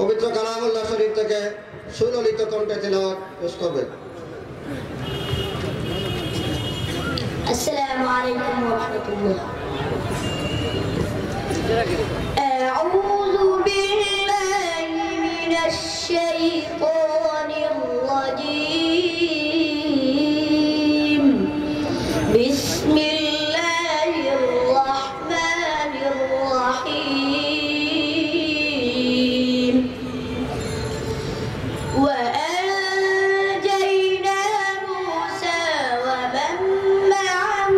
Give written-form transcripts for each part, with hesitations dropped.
পবিত্র কালামুল্লাহ শরীফ থেকে সুললিত কণ্ঠে তেলাওয়াত পেশ করবেন। السلام عليكم ورحمة الله. أعوذ بالله من الشيطان الرجيم. بسم الله الرحمن الرحيم. وأنجينا موسى ومن معه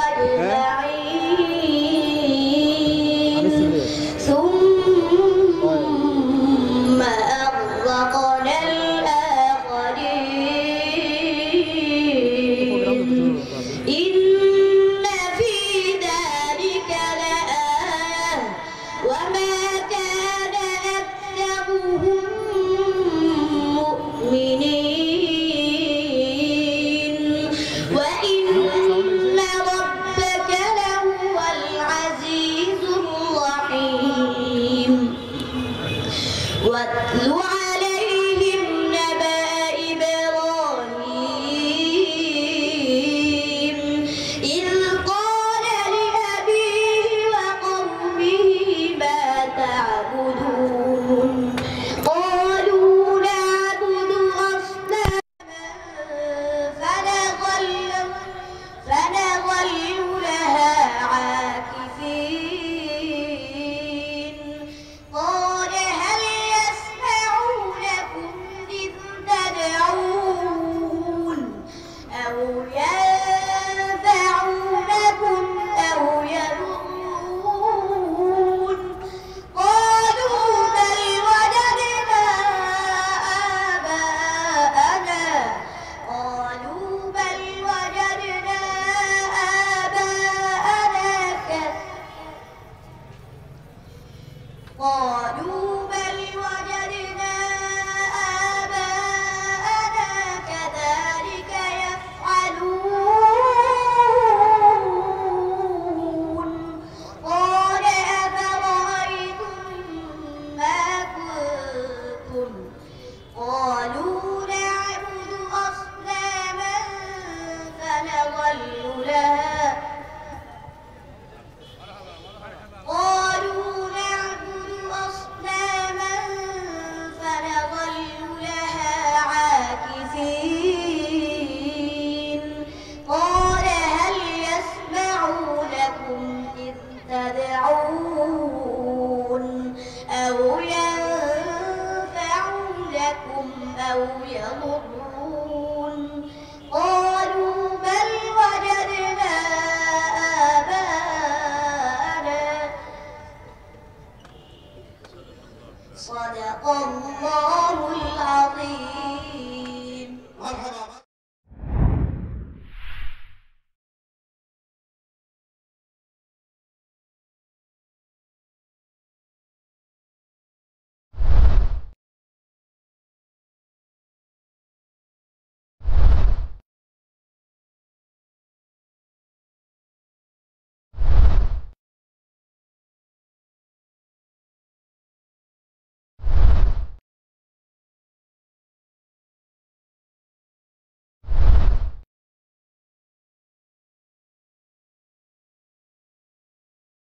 أجمعين ثم أغرقنا الآخرين إن في ذلك لآية وما كان أكثرهم مؤمنين وإن ربك لهو العزيز الرحيم. واتل عليهم نبأ إبراهيم إذ قال لأبيه وقومه ما تعبدون قالوا نعبد أصناما فنظل لها عاكفين. قال هل يسمعونكم إذ تدعون أو ينفعونكم أو يضرون قالوا بل وجدنا آباءنا كذلك يفعلون. قال أفرأيتم ما كنتم قالوا نعبد أصناما فنظل لها عاكفين. قال هل يسمعونكم إذ تدعون